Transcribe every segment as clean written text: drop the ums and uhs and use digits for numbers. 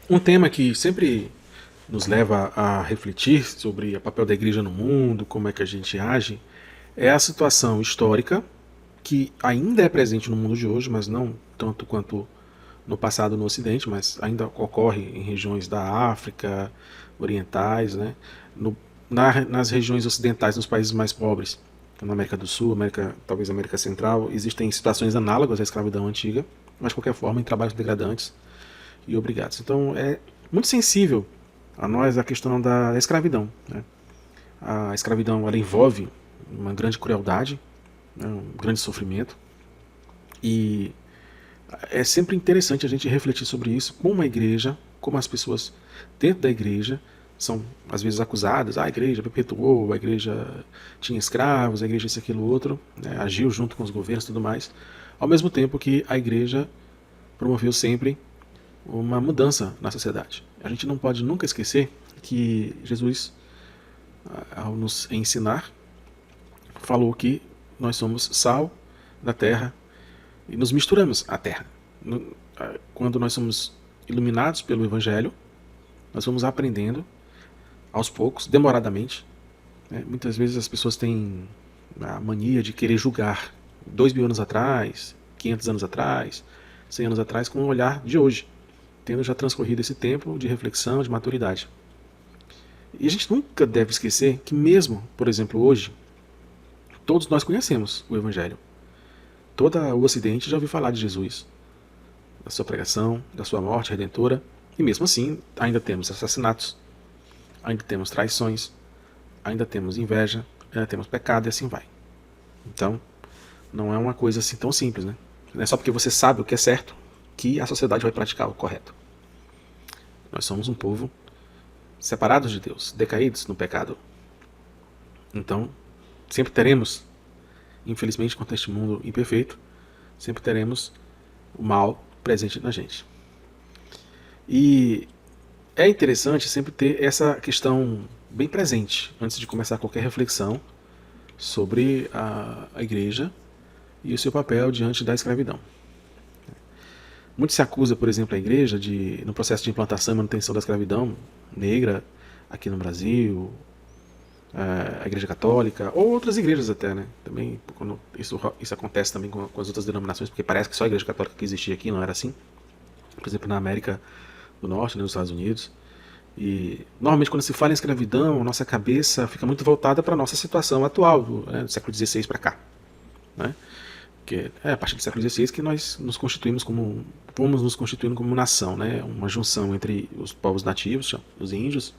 Um tema que sempre nos leva a refletir sobre o papel da igreja no mundo, como é que a gente age, é a situação histórica que ainda é presente no mundo de hoje, mas não tanto quanto no passado no Ocidente, mas ainda ocorre em regiões da África, orientais, né? no, nas regiões ocidentais, nos países mais pobres, na América do Sul, talvez América Central, existem situações análogas à escravidão antiga, mas de qualquer forma em trabalhos degradantes e obrigados. Então é muito sensível a nós a questão da escravidão. Né? A escravidão ela envolve uma grande crueldade, né? Um grande sofrimento, e é sempre interessante a gente refletir sobre isso, como a igreja, como as pessoas dentro da igreja são às vezes acusadas, a igreja perpetuou, a igreja tinha escravos, a igreja isso, aquilo, outro, né? Agiu junto com os governos e tudo mais, ao mesmo tempo que a igreja promoveu sempre uma mudança na sociedade. A gente não pode nunca esquecer que Jesus, ao nos ensinar, falou que nós somos sal da terra e nos misturamos à terra. Quando nós somos iluminados pelo Evangelho, nós vamos aprendendo aos poucos, demoradamente. Né? Muitas vezes as pessoas têm a mania de querer julgar 2.000 anos atrás, 500 anos atrás, 100 anos atrás, com o olhar de hoje, tendo já transcorrido esse tempo de reflexão, de maturidade. E a gente nunca deve esquecer que mesmo, por exemplo, hoje, todos nós conhecemos o Evangelho. Todo o Ocidente já ouviu falar de Jesus, da sua pregação, da sua morte redentora, e mesmo assim ainda temos assassinatos, ainda temos traições, ainda temos inveja, ainda temos pecado e assim vai. Então, não é uma coisa assim tão simples, né? Não é só porque você sabe o que é certo que a sociedade vai praticar o correto. Nós somos um povo separados de Deus, decaídos no pecado. Então, sempre teremos, infelizmente, com este mundo imperfeito, sempre teremos o mal presente na gente. E é interessante sempre ter essa questão bem presente antes de começar qualquer reflexão sobre a igreja e o seu papel diante da escravidão. Muito se acusa, por exemplo, a igreja no processo de implantação e manutenção da escravidão negra aqui no Brasil, a igreja católica, ou outras igrejas até, né? Também, quando isso acontece também com as outras denominações, porque parece que só a igreja católica que existia aqui não era assim. Por exemplo, na América do Norte, né, nos Estados Unidos. E normalmente quando se fala em escravidão, a nossa cabeça fica muito voltada para a nossa situação atual, do século XVI para cá. Né? Que é a partir do século XVI que nós nos constituímos fomos nos constituindo como nação, né? Uma junção entre os povos nativos, os índios,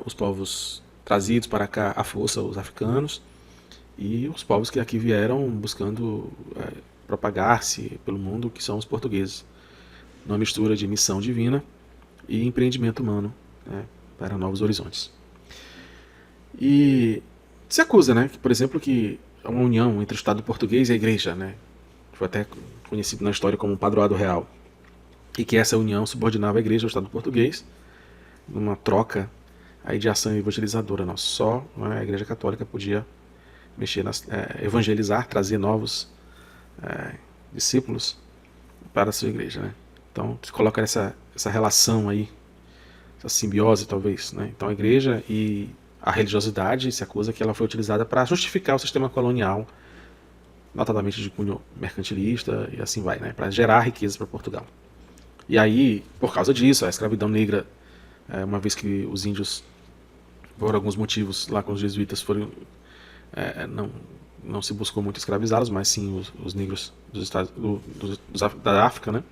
os povos trazidos para cá à força, os africanos, e os povos que aqui vieram buscando propagar-se pelo mundo, que são os portugueses. Uma mistura de missão divina e empreendimento humano, né, para novos horizontes. E se acusa, né, que, por exemplo, que há uma união entre o Estado português e a Igreja, né, foi até conhecido na história como um padroado real, e que essa união subordinava a Igreja ao Estado português numa troca aí de ação evangelizadora. Não, só a Igreja Católica podia evangelizar, trazer novos discípulos para a sua igreja, né? Então se coloca essa relação aí, essa simbiose talvez, né? Então a igreja e a religiosidade se acusa que ela foi utilizada para justificar o sistema colonial, notadamente de cunho mercantilista e assim vai, né? Para gerar riquezas para Portugal. E aí, por causa disso, a escravidão negra, uma vez que os índios, por alguns motivos, lá com os jesuítas foram não se buscou muito escravizá-los, mas sim os negros da África, né?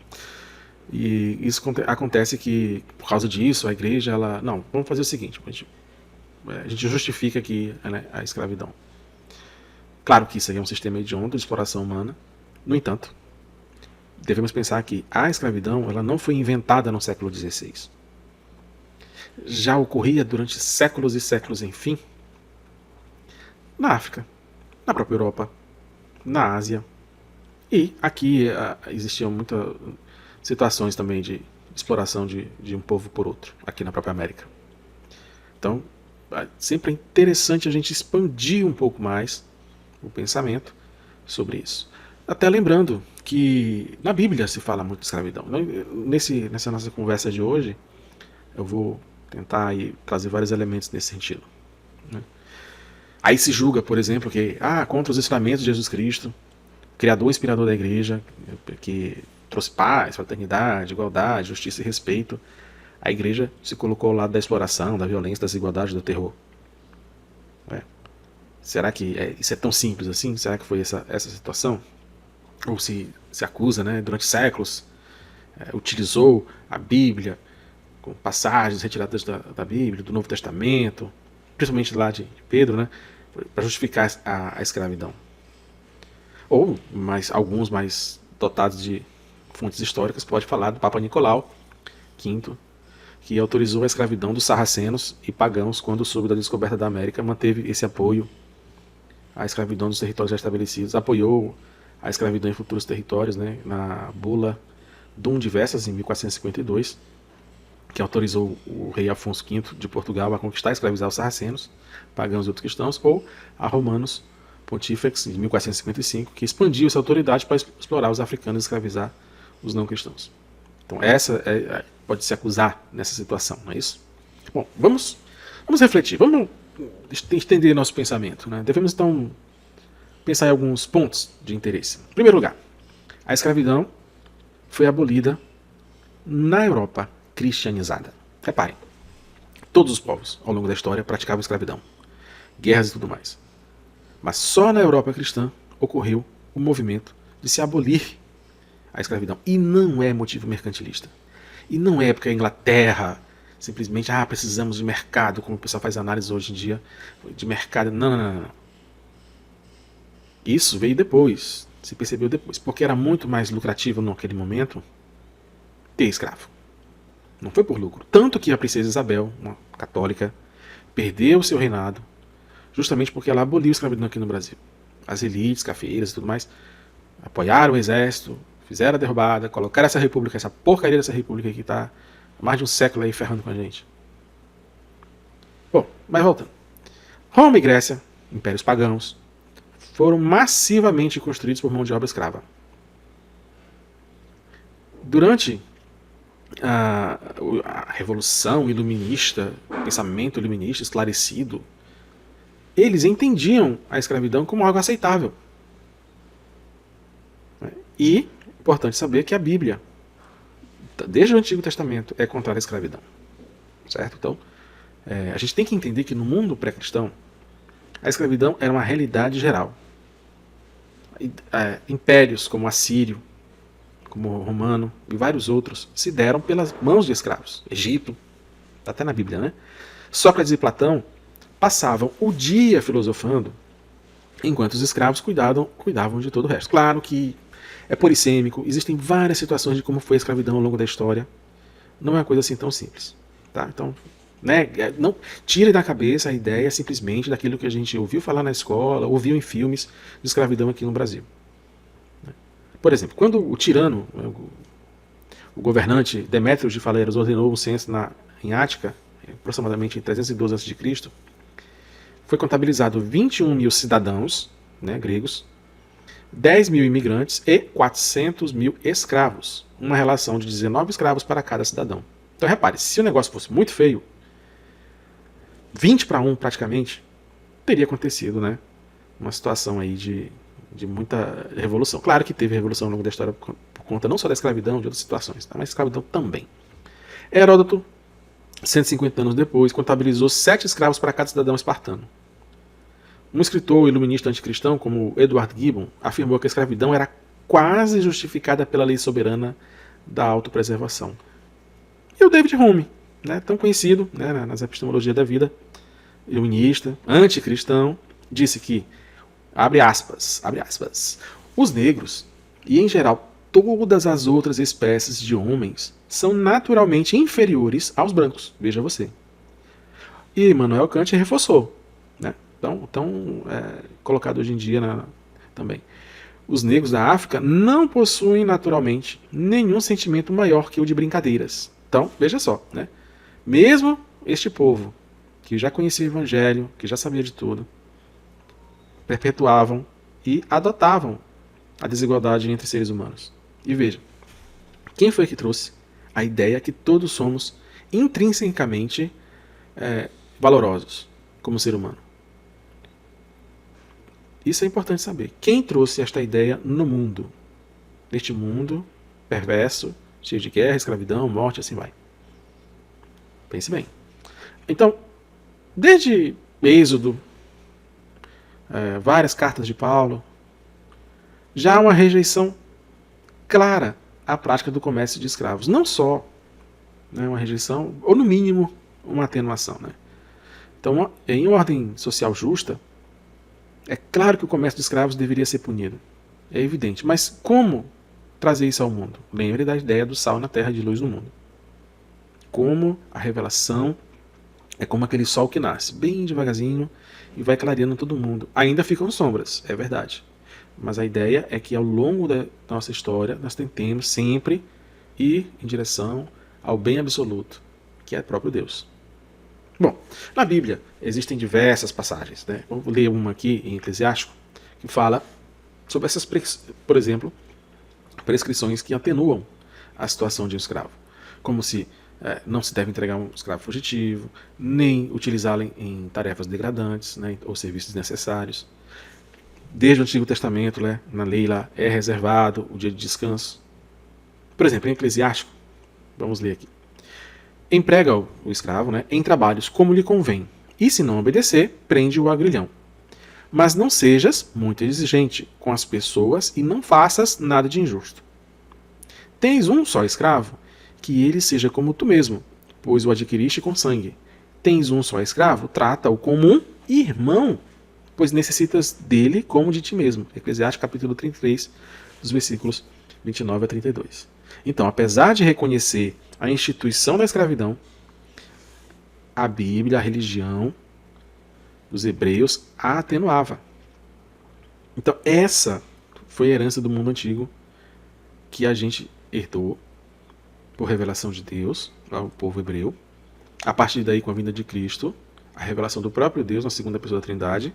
E isso acontece que, por causa disso, a igreja, não, vamos fazer o seguinte, a gente justifica aqui, né, a escravidão. Claro que isso aí é um sistema hediondo de exploração humana, no entanto, devemos pensar que a escravidão ela não foi inventada no século XVI. Já ocorria durante séculos e séculos, enfim, na África, na própria Europa, na Ásia. E aqui existiam muitas situações também de exploração de um povo por outro, aqui na própria América. Então, sempre é interessante a gente expandir um pouco mais o pensamento sobre isso. Até lembrando que na Bíblia se fala muito de escravidão. Nessa nossa conversa de hoje, eu vou tentar aí trazer vários elementos nesse sentido, né? Aí se julga, por exemplo, que contra os ensinamentos de Jesus Cristo, criador e inspirador da igreja, que trouxe paz, fraternidade, igualdade, justiça e respeito, a igreja se colocou ao lado da exploração, da violência, da desigualdade, do terror. Será que isso é tão simples assim? Será que foi essa situação? Ou se acusa, né, durante séculos, utilizou a Bíblia, com passagens retiradas da Bíblia, do Novo Testamento, principalmente lá de Pedro, né, para justificar a escravidão. Ou alguns mais dotados de fontes históricas pode falar do Papa Nicolau V, que autorizou a escravidão dos sarracenos e pagãos quando soube da descoberta da América, manteve esse apoio à escravidão dos territórios já estabelecidos, apoiou a escravidão em futuros territórios, né, na bula Dum Diversas, em 1452, que autorizou o rei Afonso V de Portugal a conquistar e escravizar os sarracenos, pagãos e outros cristãos, ou a Romanos Pontífex, em 1455, que expandiu essa autoridade para explorar os africanos e escravizar os não cristãos. Então essa pode se acusar nessa situação, não é isso? Bom, vamos refletir, vamos estender nosso pensamento, né? Devemos então pensar em alguns pontos de interesse. Em primeiro lugar, a escravidão foi abolida na Europa cristianizada. Reparem, todos os povos ao longo da história praticavam escravidão, guerras e tudo mais. Mas só na Europa cristã ocorreu o movimento de se abolir a escravidão. E não é motivo mercantilista. E não é porque a Inglaterra simplesmente, precisamos de mercado, como o pessoal faz análise hoje em dia, de mercado. Não. Isso veio depois, se percebeu depois, porque era muito mais lucrativo naquele momento ter escravo. Não foi por lucro. Tanto que a princesa Isabel, uma católica, perdeu o seu reinado justamente porque ela aboliu a escravidão aqui no Brasil. As elites, cafeiras e tudo mais apoiaram o exército, fizeram a derrubada, colocaram essa república, essa porcaria dessa república que está há mais de um século aí ferrando com a gente. Bom, mas voltando. Roma e Grécia, impérios pagãos, foram massivamente construídos por mão de obra escrava. Durante a Revolução Iluminista, o pensamento iluminista esclarecido, eles entendiam a escravidão como algo aceitável. E, importante saber que a Bíblia, desde o Antigo Testamento, é contrária à escravidão. Certo? Então, a gente tem que entender que no mundo pré-cristão, a escravidão era uma realidade geral. Impérios como Assírio, como Romano e vários outros se deram pelas mãos de escravos. Egito, está até na Bíblia, né? Sócrates e Platão passavam o dia filosofando, enquanto os escravos cuidavam de todo o resto. Claro que é polissêmico, existem várias situações de como foi a escravidão ao longo da história. Não é uma coisa assim tão simples. Tá? Então, né, não tire da cabeça a ideia simplesmente daquilo que a gente ouviu falar na escola, ouviu em filmes de escravidão aqui no Brasil. Por exemplo, quando o tirano, o governante Demétrios de Faleiros ordenou o censo em Ática, aproximadamente em 312 a.C., foi contabilizado 21 mil cidadãos, né, gregos, 10 mil imigrantes e 400 mil escravos. Uma relação de 19 escravos para cada cidadão. Então repare, se o negócio fosse muito feio, 20 para 1 praticamente, teria acontecido, né, uma situação aí de muita revolução. Claro que teve revolução ao longo da história por conta não só da escravidão, de outras situações, tá? Mas escravidão também. Heródoto, 150 anos depois, contabilizou 7 escravos para cada cidadão espartano. Um escritor iluminista anticristão, como Edward Gibbon, afirmou que a escravidão era quase justificada pela lei soberana da autopreservação. E o David Hume, né, tão conhecido, né, nas epistemologias da vida, iluminista, anticristão, disse que, abre aspas, os negros, e em geral todas as outras espécies de homens, são naturalmente inferiores aos brancos, veja você. E Immanuel Kant reforçou, né? Então colocado hoje em dia também. Os negros da África não possuem naturalmente nenhum sentimento maior que o de brincadeiras. Então, veja só, né? Mesmo este povo, que já conhecia o Evangelho, que já sabia de tudo, perpetuavam e adotavam a desigualdade entre seres humanos. E veja, quem foi que trouxe a ideia que todos somos intrinsecamente valorosos como ser humano? Isso é importante saber. Quem trouxe esta ideia no mundo? Neste mundo perverso, cheio de guerra, escravidão, morte, assim vai. Pense bem. Então, desde Êxodo, várias cartas de Paulo, já há uma rejeição clara à prática do comércio de escravos. Não só uma rejeição, ou no mínimo uma atenuação. Né? Então, em ordem social justa, é claro que o comércio de escravos deveria ser punido. É evidente. Mas como trazer isso ao mundo? Lembre da ideia do sal na terra, de luz no mundo. Como a revelação é como aquele sol que nasce, bem devagarzinho, e vai clareando todo mundo. Ainda ficam sombras, é verdade. Mas a ideia é que ao longo da nossa história, nós tentemos sempre ir em direção ao bem absoluto, que é o próprio Deus. Bom, na Bíblia existem diversas passagens. Né? Vou ler uma aqui em Eclesiástico, que fala sobre essas, por exemplo, prescrições que atenuam a situação de um escravo. Como se não se deve entregar um escravo fugitivo, nem utilizá-lo em tarefas degradantes, né, ou serviços desnecessários. Desde o Antigo Testamento, né, na lei lá, é reservado o dia de descanso. Por exemplo, em Eclesiástico, vamos ler aqui. Emprega o escravo, né, em trabalhos como lhe convém, e se não obedecer, prende-o a grilhão. Mas não sejas muito exigente com as pessoas e não faças nada de injusto. Tens um só escravo, que ele seja como tu mesmo, pois o adquiriste com sangue. Tens um só escravo, trata-o como um irmão, pois necessitas dele como de ti mesmo. Eclesiastes capítulo 33, dos versículos 29 a 32. Então, apesar de reconhecer a instituição da escravidão, a Bíblia, a religião dos hebreus a atenuava. Então, essa foi a herança do mundo antigo que a gente herdou por revelação de Deus, ao povo hebreu. A partir daí, com a vinda de Cristo, a revelação do próprio Deus na segunda pessoa da Trindade,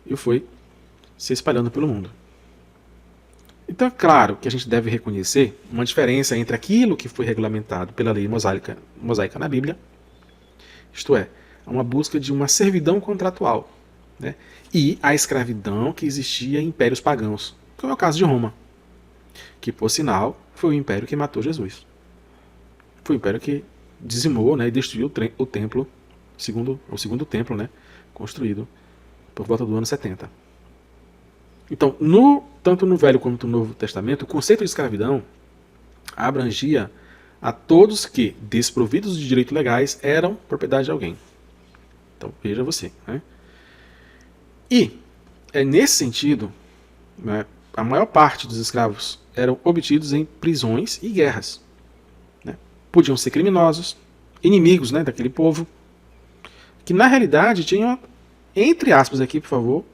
e foi se espalhando pelo mundo. Então é claro que a gente deve reconhecer uma diferença entre aquilo que foi regulamentado pela lei mosaica na Bíblia, isto é, uma busca de uma servidão contratual, né, e a escravidão que existia em impérios pagãos, como é o caso de Roma, que, por sinal, foi o império que matou Jesus. Foi o império que dizimou, né, e destruiu o templo, o segundo templo, né, construído por volta do ano 70. Então, tanto no Velho quanto no Novo Testamento, o conceito de escravidão abrangia a todos que, desprovidos de direitos legais, eram propriedade de alguém. Então, veja você. Né? E, nesse sentido, né, a maior parte dos escravos eram obtidos em prisões e guerras. Né? Podiam ser criminosos, inimigos, né, daquele povo, que na realidade tinham, entre aspas aqui, por favor,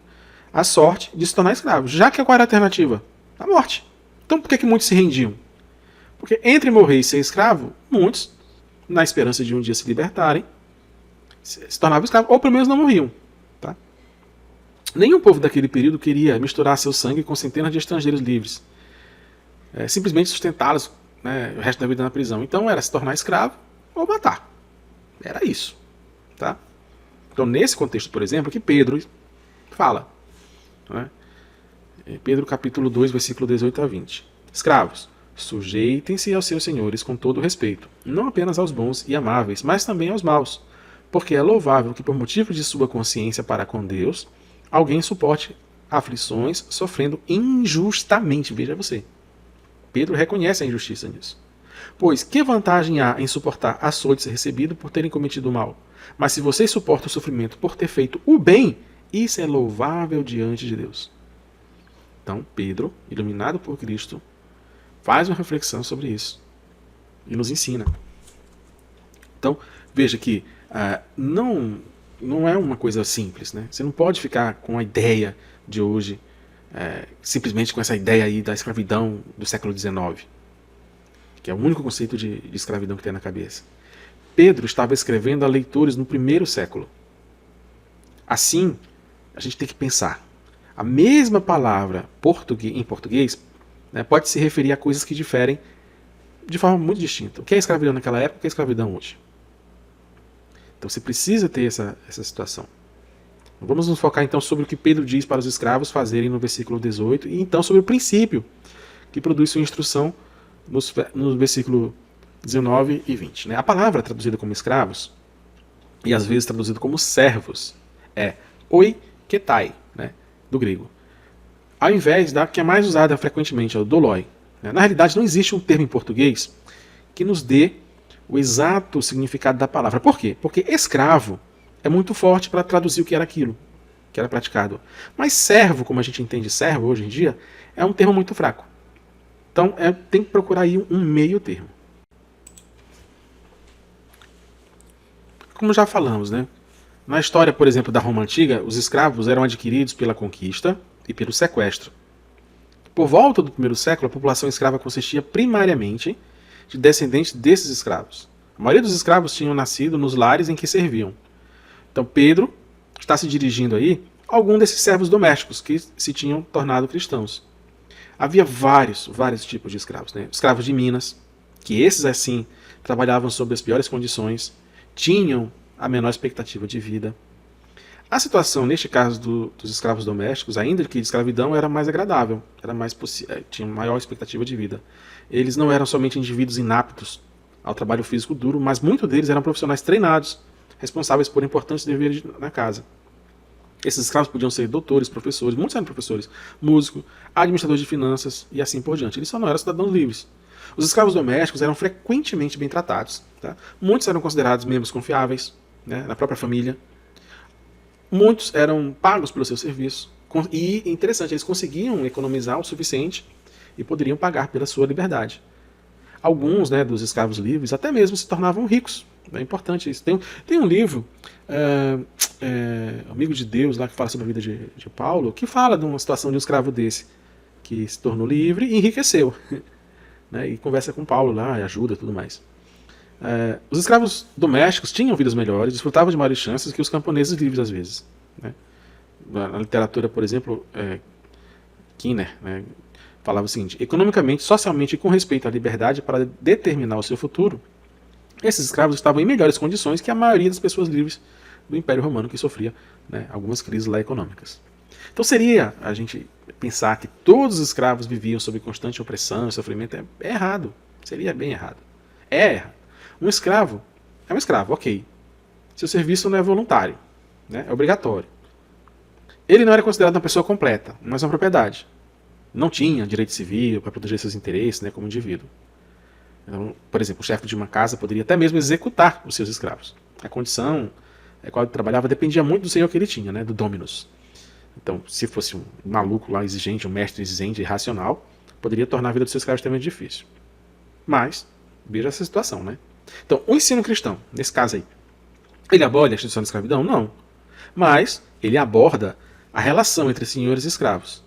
a sorte de se tornar escravos. Já que qual era a alternativa? A morte. Então por que muitos se rendiam? Porque entre morrer e ser escravo, muitos, na esperança de um dia se libertarem, se tornavam escravos, ou pelo menos não morriam. Tá? Nenhum povo daquele período queria misturar seu sangue com centenas de estrangeiros livres. Simplesmente sustentá-los, né, o resto da vida na prisão. Então era se tornar escravo ou matar. Era isso. Tá? Então nesse contexto, por exemplo, que Pedro fala. Né? Pedro capítulo 2, versículo 18 a 20. Escravos, sujeitem-se aos seus senhores com todo respeito, não apenas aos bons e amáveis, mas também aos maus, porque é louvável que por motivo de sua consciência para com Deus, alguém suporte aflições sofrendo injustamente. Veja você. Pedro reconhece a injustiça nisso. Pois que vantagem há em suportar açoites recebido por terem cometido o mal? Mas se vocês suportam o sofrimento por ter feito o bem, isso é louvável diante de Deus. Então, Pedro, iluminado por Cristo, faz uma reflexão sobre isso e nos ensina. Então, veja que não é uma coisa simples. Né? Você não pode ficar com a ideia de hoje, simplesmente com essa ideia aí da escravidão do século XIX, que é o único conceito de escravidão que tem na cabeça. Pedro estava escrevendo a leitores no primeiro século. Assim, a gente tem que pensar. A mesma palavra em português, né, pode se referir a coisas que diferem de forma muito distinta. O que é escravidão naquela época, o que é escravidão hoje? Então você precisa ter essa situação. Vamos nos focar então sobre o que Pedro diz para os escravos fazerem no versículo 18 e então sobre o princípio que produz sua instrução no versículo 19 e 20. Né? A palavra traduzida como escravos e às vezes traduzido como servos é oiketai, né, do grego. Ao invés da que é mais usada frequentemente, é o doloi. Né? Na realidade não existe um termo em português que nos dê o exato significado da palavra. Por quê? Porque escravo é muito forte para traduzir o que era aquilo, que era praticado. Mas servo, como a gente entende servo hoje em dia, é um termo muito fraco. Então tem que procurar aí um meio termo. Como já falamos, né? Na história, por exemplo, da Roma Antiga, os escravos eram adquiridos pela conquista e pelo sequestro. Por volta do primeiro século, a população escrava consistia primariamente de descendentes desses escravos. A maioria dos escravos tinham nascido nos lares em que serviam. Então Pedro está se dirigindo aí a algum desses servos domésticos que se tinham tornado cristãos. Havia vários tipos de escravos. Né? Escravos de Minas, que esses assim trabalhavam sob as piores condições, tinham a menor expectativa de vida. A situação, neste caso dos escravos domésticos, ainda que de escravidão, era mais agradável, tinha maior expectativa de vida. Eles não eram somente indivíduos inaptos ao trabalho físico duro, mas muitos deles eram profissionais treinados, responsáveis por importantes deveres na casa. Esses escravos podiam ser doutores, professores, muitos eram professores, músicos, administradores de finanças e assim por diante. Eles só não eram cidadãos livres. Os escravos domésticos eram frequentemente bem tratados. Tá? Muitos eram considerados membros confiáveis, né, na própria família. Muitos eram pagos pelo seu serviço. E, interessante, eles conseguiam economizar o suficiente e poderiam pagar pela sua liberdade. Alguns, né, dos escravos livres até mesmo se tornavam ricos. É importante isso. Tem um livro, Amigo de Deus, lá que fala sobre a vida de Paulo, que fala de uma situação de um escravo desse, que se tornou livre e enriqueceu. Né, e conversa com Paulo lá, e ajuda e tudo mais. Os escravos domésticos tinham vidas melhores, desfrutavam de maiores chances que os camponeses livres às vezes. Né? Na literatura, por exemplo, Kinner, né, falava o seguinte: economicamente, socialmente e com respeito à liberdade para determinar o seu futuro, esses escravos estavam em melhores condições que a maioria das pessoas livres do Império Romano, que sofria, né, algumas crises lá econômicas. Então seria a gente pensar que todos os escravos viviam sob constante opressão e sofrimento é errado. Seria bem errado. É errado. Um escravo é um escravo, ok. Seu serviço não é voluntário, né, é obrigatório. Ele não era considerado uma pessoa completa, mas uma propriedade. Não tinha direito civil para proteger seus interesses, né, como indivíduo. Então, por exemplo, o chefe de uma casa poderia até mesmo executar os seus escravos. A condição a qual ele trabalhava dependia muito do senhor que ele tinha, né, do dominus. Então, se fosse um maluco lá exigente, um mestre exigente e irracional, poderia tornar a vida dos seus escravos extremamente difícil. Mas, veja essa situação, né? Então, o ensino cristão, nesse caso aí, ele abole a instituição da escravidão? Não. Mas ele aborda a relação entre senhores e escravos.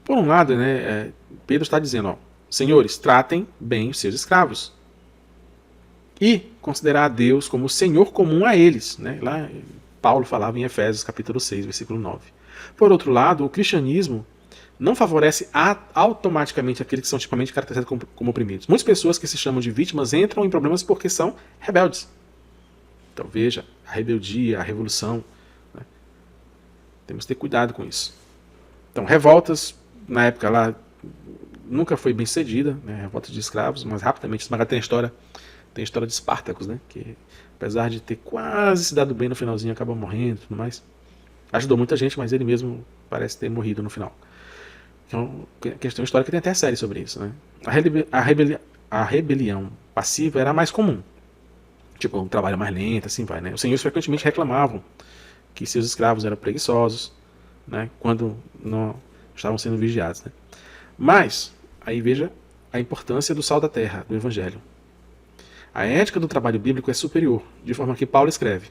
Por um lado, né, Pedro está dizendo, ó, senhores, tratem bem os seus escravos. E considerar a Deus como o Senhor comum a eles. Né? Lá Paulo falava em Efésios capítulo 6, versículo 9. Por outro lado, o cristianismo não favorece automaticamente aqueles que são tipicamente caracterizados como oprimidos. Muitas pessoas que se chamam de vítimas entram em problemas porque são rebeldes. Então veja, a rebeldia, a revolução. Né? Temos que ter cuidado com isso. Então, revoltas, na época lá, nunca foi bem sucedida, né? Revoltas de escravos, mas rapidamente esmagada. Tem a história de Espartacus, né? Que apesar de ter quase se dado bem no finalzinho, acabou morrendo e tudo mais. Ajudou muita gente, mas ele mesmo parece ter morrido no final. Então, questão histórica, tem até série sobre isso. Né? A rebelião passiva era mais comum. Tipo, um trabalho mais lento, assim vai. Né? Os senhores frequentemente reclamavam que seus escravos eram preguiçosos, né? Quando não estavam sendo vigiados. Né? Mas, aí veja a importância do sal da terra, do evangelho. A ética do trabalho bíblico é superior, de forma que Paulo escreve: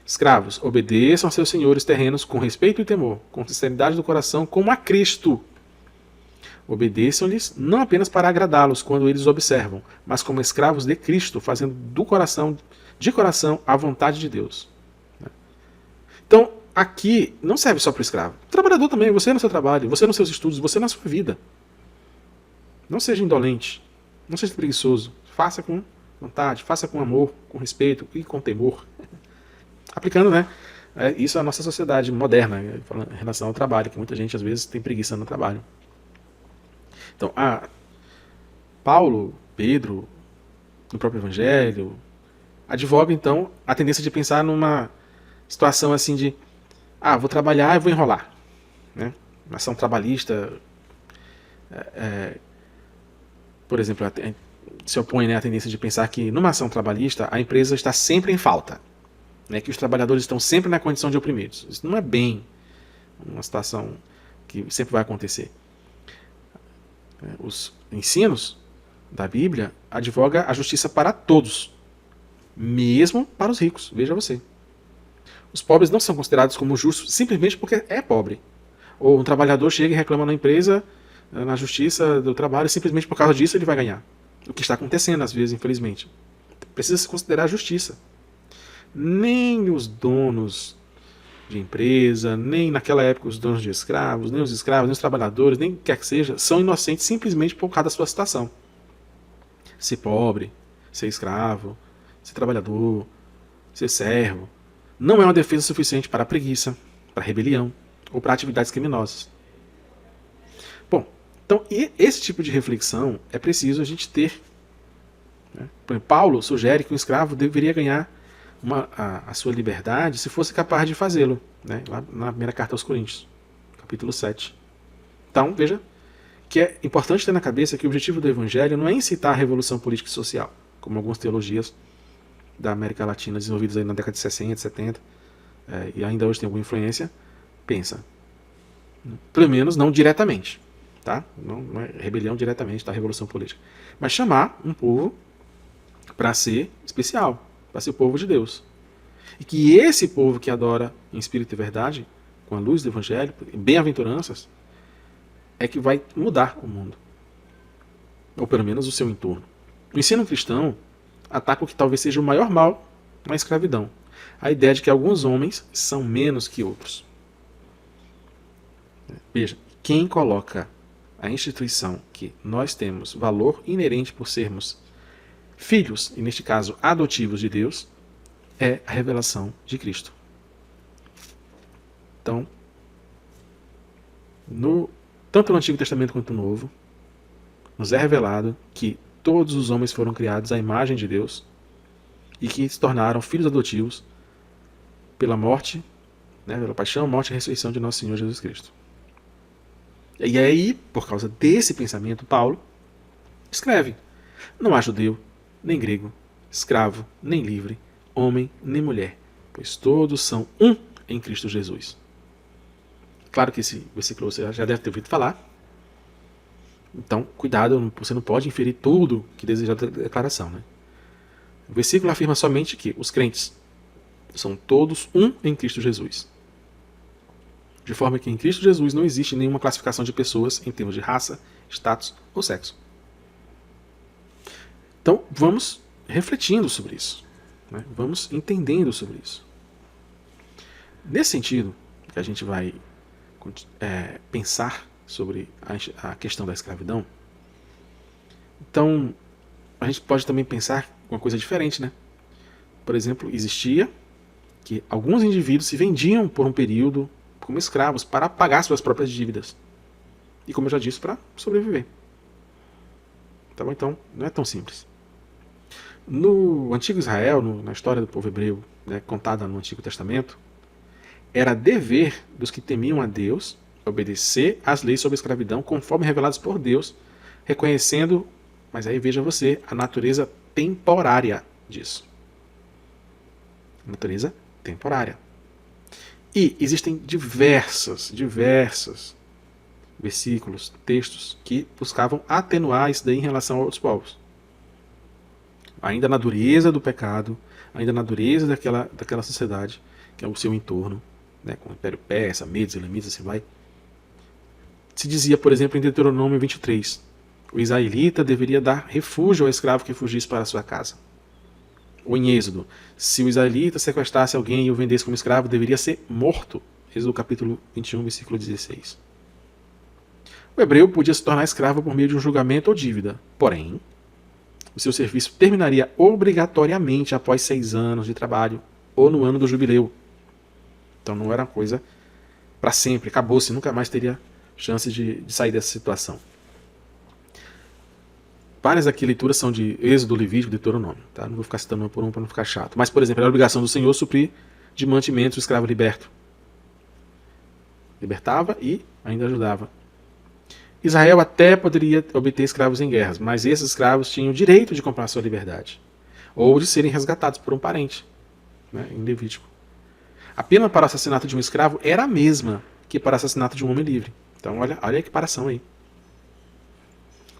escravos, obedeçam a seus senhores terrenos com respeito e temor, com sinceridade do coração, como a Cristo. Obedeçam-lhes não apenas para agradá-los quando eles observam, mas como escravos de Cristo, fazendo de coração a vontade de Deus. Então, aqui não serve só para o escravo. O trabalhador também, você no seu trabalho, você nos seus estudos, você na sua vida. Não seja indolente, não seja preguiçoso. Faça com vontade, faça com amor, com respeito e com temor. Aplicando, né? Isso é a nossa sociedade moderna, em relação ao trabalho, que muita gente às vezes tem preguiça no trabalho. Então, Paulo, Pedro, no próprio Evangelho, advoga então a tendência de pensar numa situação assim de vou trabalhar e vou enrolar. Né? Uma ação trabalhista, por exemplo, se opõe, né, à tendência de pensar que numa ação trabalhista a empresa está sempre em falta. Né, que os trabalhadores estão sempre na condição de oprimidos. Isso não é bem uma situação que sempre vai acontecer. Os ensinos da Bíblia advoga a justiça para todos, mesmo para os ricos. Veja você. Os pobres não são considerados como justos simplesmente porque é pobre. Ou um trabalhador chega e reclama na empresa, na justiça do trabalho, e simplesmente por causa disso ele vai ganhar. O que está acontecendo às vezes, infelizmente. Precisa se considerar a justiça. Nem os donos de empresa, nem naquela época os donos de escravos, nem os escravos, nem os trabalhadores, nem quer que seja, são inocentes simplesmente por causa da sua situação. Ser pobre, ser escravo, ser trabalhador, ser servo, não é uma defesa suficiente para a preguiça, para a rebelião ou para atividades criminosas. Bom, então esse tipo de reflexão é preciso a gente ter. Né? Por exemplo, Paulo sugere que o escravo deveria ganhar a sua liberdade se fosse capaz de fazê-lo, né? Lá na primeira carta aos Coríntios, capítulo 7. Então, veja que é importante ter na cabeça que o objetivo do Evangelho não é incitar a revolução política e social, como algumas teologias da América Latina desenvolvidas aí na década de 60, 70, e ainda hoje tem alguma influência, pensa. Pelo menos não diretamente. Tá? Não é rebelião diretamente da revolução política. Mas chamar um povo para ser especial, para ser o povo de Deus. E que esse povo que adora em espírito e verdade, com a luz do Evangelho, bem-aventuranças, é que vai mudar o mundo. Ou pelo menos o seu entorno. O ensino cristão ataca o que talvez seja o maior mal na escravidão. A ideia de que alguns homens são menos que outros. Veja, quem coloca a instituição que nós temos valor inerente por sermos filhos, e neste caso adotivos de Deus, é a revelação de Cristo. Então, tanto no Antigo Testamento quanto no Novo, nos é revelado que todos os homens foram criados à imagem de Deus e que se tornaram filhos adotivos pela morte, né, pela paixão, morte e ressurreição de nosso Senhor Jesus Cristo. E aí, por causa desse pensamento, Paulo escreve: não há judeu, nem grego, escravo, nem livre, homem, nem mulher, pois todos são um em Cristo Jesus. Claro que esse versículo você já deve ter ouvido falar. Então, cuidado, você não pode inferir tudo que deseja da declaração. Né? O versículo afirma somente que os crentes são todos um em Cristo Jesus. De forma que em Cristo Jesus não existe nenhuma classificação de pessoas em termos de raça, status ou sexo. Então, vamos refletindo sobre isso. Né? Vamos entendendo sobre isso. Nesse sentido, que a gente vai pensar sobre a questão da escravidão, então a gente pode também pensar uma coisa diferente, né? Por exemplo, existia que alguns indivíduos se vendiam por um período como escravos para pagar suas próprias dívidas. E como eu já disse, para sobreviver. Tá bom? Então, não é tão simples. No Antigo Israel, na história do povo hebreu, né, contada no Antigo Testamento, era dever dos que temiam a Deus obedecer às leis sobre a escravidão conforme reveladas por Deus, reconhecendo, mas aí veja você, a natureza temporária disso. Natureza temporária. E existem diversos versículos, textos que buscavam atenuar isso daí em relação a outros povos. Ainda na dureza do pecado, ainda na dureza daquela sociedade, que é o seu entorno, né, com o Império Persa, Medos, Elamitas, assim vai. Se dizia, por exemplo, em Deuteronômio 23, o israelita deveria dar refúgio ao escravo que fugisse para a sua casa. ou em Êxodo, se o israelita sequestrasse alguém e o vendesse como escravo, deveria ser morto. Êxodo capítulo 21, versículo 16. O hebreu podia se tornar escravo por meio de um julgamento ou dívida. Porém, o seu serviço terminaria obrigatoriamente após 6 anos de trabalho ou no ano do jubileu. Então não era uma coisa para sempre, acabou-se, nunca mais teria chance de sair dessa situação. Várias aqui leituras são de Êxodo, Levítico, Deuteronômio. Tá? Não vou ficar citando uma por uma para não ficar chato. Mas, por exemplo, era a obrigação do Senhor suprir de mantimento o escravo liberto. Libertava e ainda ajudava. Israel até poderia obter escravos em guerras, mas esses escravos tinham o direito de comprar sua liberdade. Ou de serem resgatados por um parente, né, em Levítico. A pena para o assassinato de um escravo era a mesma que para o assassinato de um homem livre. Então, olha a equiparação aí.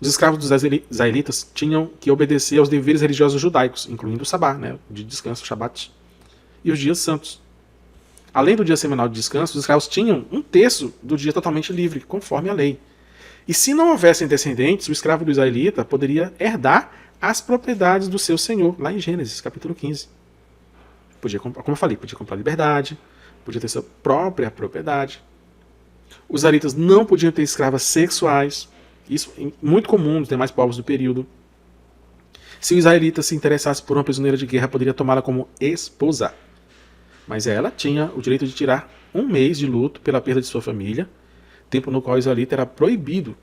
Os escravos dos israelitas tinham que obedecer aos deveres religiosos judaicos, incluindo o sabá, né, o dia de descanso, o shabat, e os dias santos. Além do dia semanal de descanso, os escravos tinham 1/3 do dia totalmente livre, conforme a lei. E se não houvessem descendentes, o escravo do israelita poderia herdar as propriedades do seu senhor, lá em Gênesis, capítulo 15. Podia, como eu falei, podia comprar liberdade, podia ter sua própria propriedade. Os israelitas não podiam ter escravas sexuais. Isso é muito comum nos demais povos do período. Se o israelita se interessasse por uma prisioneira de guerra, poderia tomá-la como esposa. Mas ela tinha o direito de tirar 1 mês de luto pela perda de sua família, tempo no qual o israelita era proibido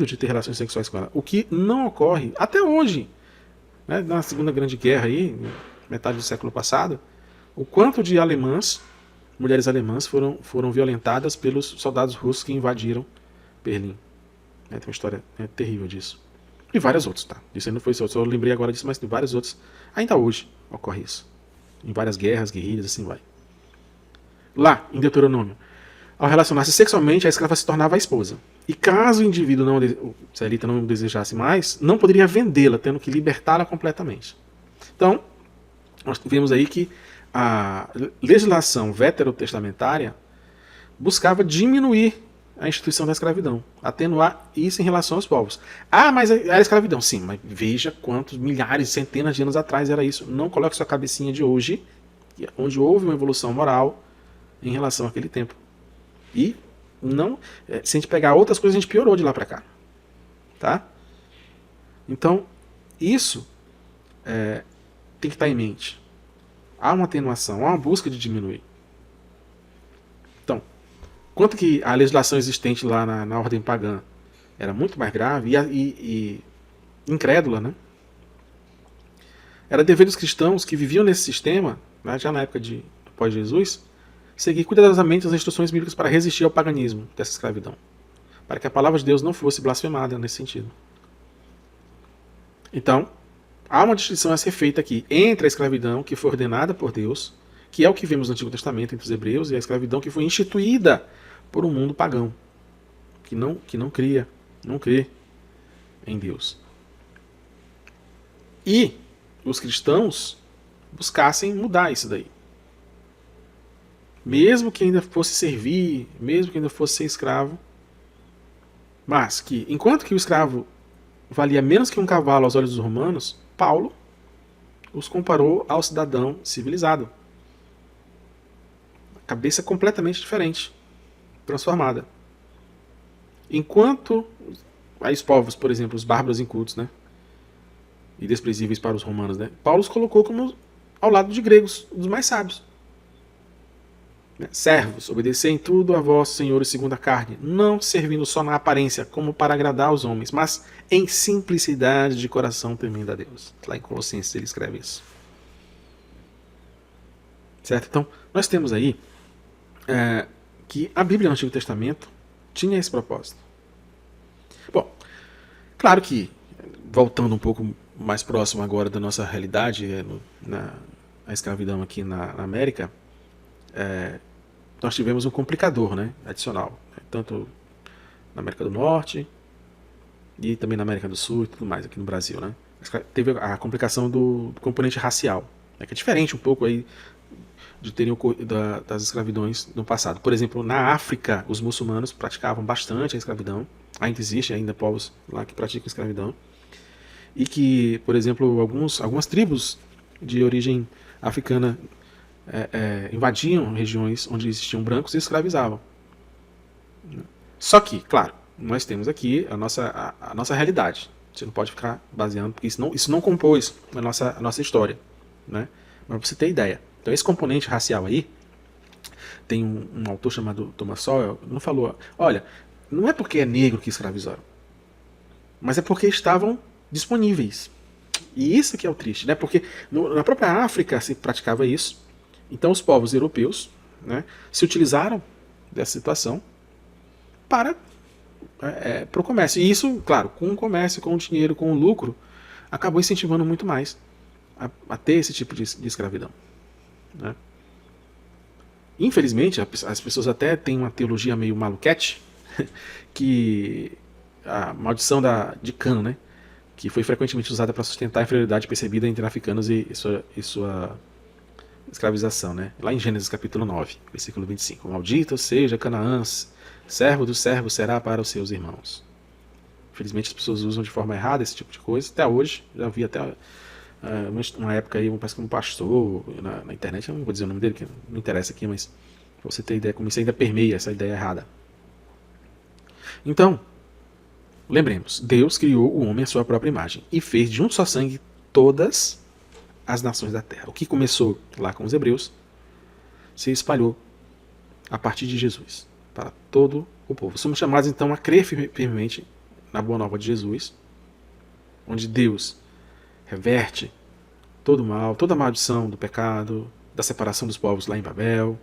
de ter relações sexuais com ela. O que não ocorre até hoje. Né? Na Segunda Grande Guerra, aí, metade do século passado, o quanto de mulheres alemãs foram violentadas pelos soldados russos que invadiram Berlim. Tem uma história terrível disso. E várias outras, tá? Isso aí não foi só, eu lembrei agora disso, mas tem várias outras. Ainda hoje ocorre isso. Em várias guerras, guerrilhas, assim vai. Lá, em Deuteronômio, ao relacionar-se sexualmente, a escrava se tornava a esposa. E caso o indivíduo, o israelita, não desejasse mais, não poderia vendê-la, tendo que libertá-la completamente. Então, nós vemos aí que a legislação veterotestamentária buscava diminuir a instituição da escravidão, atenuar isso em relação aos povos. Ah, mas era escravidão. Sim, mas veja quantos milhares, centenas de anos atrás era isso. Não coloque sua cabecinha de hoje, onde houve uma evolução moral em relação àquele tempo. E não, se a gente pegar outras coisas, a gente piorou de lá para cá. Tá? Então, isso tem que estar em mente. Há uma atenuação, há uma busca de diminuir. Então, quanto que a legislação existente lá na ordem pagã era muito mais grave e incrédula, né? Era dever dos cristãos que viviam nesse sistema, né, já na época após Jesus, seguir cuidadosamente as instruções bíblicas para resistir ao paganismo dessa escravidão, para que a palavra de Deus não fosse blasfemada nesse sentido. Então, há uma distinção a ser feita aqui entre a escravidão que foi ordenada por Deus, que é o que vemos no Antigo Testamento entre os hebreus, e a escravidão que foi instituída por um mundo pagão, que não crê em Deus. E os cristãos buscassem mudar isso daí. Mesmo que ainda fosse servir, mesmo que ainda fosse ser escravo, mas que, enquanto que o escravo valia menos que um cavalo aos olhos dos romanos, Paulo os comparou ao cidadão civilizado. Cabeça completamente diferente, transformada. Enquanto os povos, por exemplo, os bárbaros incultos, né, e desprezíveis para os romanos, né, Paulo os colocou como ao lado de gregos, dos mais sábios. Servos, obedecei em tudo a vós, senhores, segundo a carne, não servindo só na aparência, como para agradar aos homens, mas em simplicidade de coração temendo a Deus. Lá em Colossenses ele escreve isso. Certo? Então, nós temos aí que a Bíblia no Antigo Testamento tinha esse propósito. Bom, claro que, voltando um pouco mais próximo agora da nossa realidade, a escravidão aqui na América, nós tivemos um complicador, né, adicional, tanto na América do Norte e também na América do Sul e tudo mais aqui no Brasil, né. Teve a complicação do componente racial, né, que é diferente um pouco aí de terem das escravidões no passado. Por exemplo, na África, os muçulmanos praticavam bastante a escravidão. Ainda existe povos lá que praticam escravidão. E que, por exemplo, algumas tribos de origem africana invadiam regiões onde existiam brancos e escravizavam. Só que, claro, nós temos aqui a nossa realidade. Você não pode ficar baseando, porque isso não compôs a nossa história. Né? Mas pra você ter ideia. Então esse componente racial aí, tem um autor chamado Thomas Sowell, não falou, olha, não é porque é negro que escravizaram, mas é porque estavam disponíveis. E isso que é o triste, né? Porque na própria África se praticava isso. Então os povos europeus, né, se utilizaram dessa situação para o comércio. E isso, claro, com o comércio, com o dinheiro, com o lucro, acabou incentivando muito mais a ter esse tipo de escravidão. Né? Infelizmente, as pessoas até têm uma teologia meio maluquete, que a maldição de Cã, né, que foi frequentemente usada para sustentar a inferioridade percebida entre africanos e sua escravização. Né? Lá em Gênesis capítulo 9, versículo 25. Maldito seja Canaã, servo dos servos será para os seus irmãos. Infelizmente as pessoas usam de forma errada esse tipo de coisa. Até hoje, já vi até uma época aí, parece que um pastor na internet, eu não vou dizer o nome dele, que não interessa aqui, mas pra você ter ideia como isso ainda permeia essa ideia errada. Então, lembremos, Deus criou o homem à sua própria imagem e fez de um só sangue todas as nações da terra. O que começou lá com os hebreus se espalhou a partir de Jesus para todo o povo. Somos chamados então a crer firmemente na boa nova de Jesus, onde Deus reverte todo o mal, toda a maldição do pecado, da separação dos povos lá em Babel.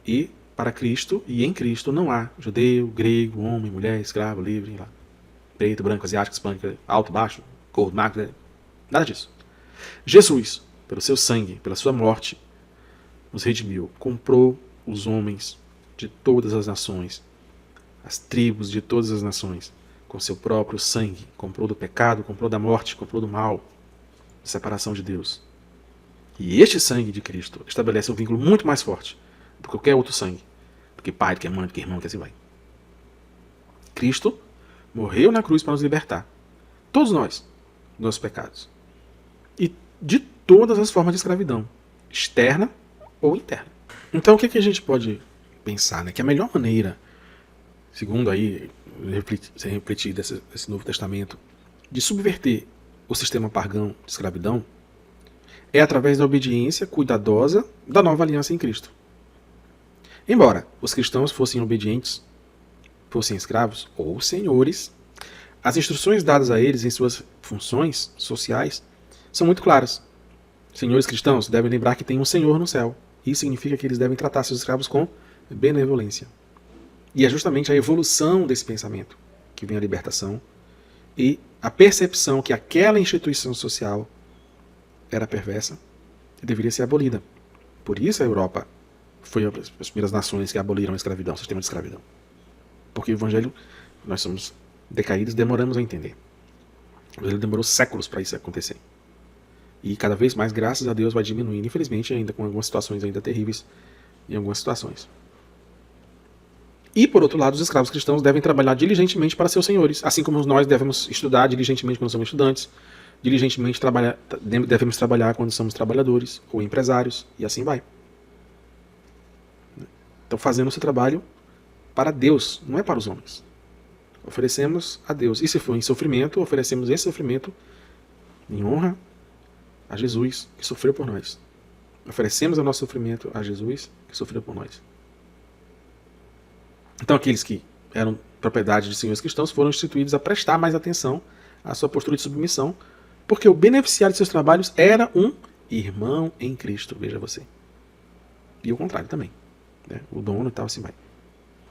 E para Cristo e em Cristo não há judeu, grego, homem, mulher, escravo, livre, lá, preto, branco, asiático, hispânico, alto, baixo, cor, magro, nada disso. Jesus, pelo seu sangue, pela sua morte, nos redimiu, comprou os homens de todas as nações, as tribos de todas as nações, com seu próprio sangue. Comprou do pecado, comprou da morte, comprou do mal, da separação de Deus. E este sangue de Cristo estabelece um vínculo muito mais forte do que qualquer outro sangue, do que pai, do que mãe, do que irmão, que assim vai. Cristo morreu na cruz para nos libertar, todos nós, dos nossos pecados, e de todas as formas de escravidão, externa ou interna. Então o que a gente pode pensar? Né? Que a melhor maneira, segundo aí se refletir desse Novo Testamento, de subverter o sistema pagão de escravidão é através da obediência cuidadosa da nova aliança em Cristo. Embora os cristãos fossem obedientes, fossem escravos ou senhores, as instruções dadas a eles em suas funções sociais são muito claras. Senhores cristãos devem lembrar que tem um Senhor no céu. Isso significa que eles devem tratar seus escravos com benevolência. E é justamente a evolução desse pensamento que vem a libertação e a percepção que aquela instituição social era perversa e deveria ser abolida. Por isso a Europa foi as primeiras nações que aboliram a escravidão, o sistema de escravidão. Porque o Evangelho, nós somos decaídos, demoramos a entender. O Evangelho demorou séculos para isso acontecer. E cada vez mais, graças a Deus, vai diminuindo, infelizmente, ainda com algumas situações ainda terríveis em algumas situações. E, por outro lado, os escravos cristãos devem trabalhar diligentemente para seus senhores, assim como nós devemos estudar diligentemente quando somos estudantes, diligentemente devemos trabalhar quando somos trabalhadores ou empresários, e assim vai. Então, fazendo o seu trabalho para Deus, não é para os homens. Oferecemos a Deus. E se for em sofrimento, oferecemos esse sofrimento em honra a Jesus, que sofreu por nós. Oferecemos o nosso sofrimento a Jesus, que sofreu por nós. Então, aqueles que eram propriedade de senhores cristãos foram instituídos a prestar mais atenção à sua postura de submissão, porque o beneficiário de seus trabalhos era um irmão em Cristo, veja você. E o contrário também. Né? O dono e tal, assim vai.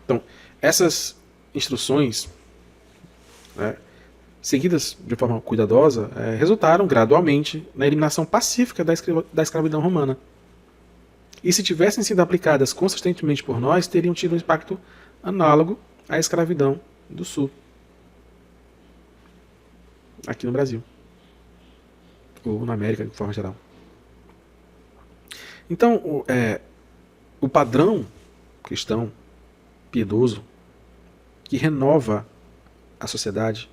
Então, essas instruções, né, seguidas de forma cuidadosa, resultaram gradualmente na eliminação pacífica da escravidão romana. E se tivessem sido aplicadas consistentemente por nós, teriam tido um impacto análogo à escravidão do Sul, aqui no Brasil, ou na América de forma geral. Então, o padrão cristão, piedoso, que renova a sociedade,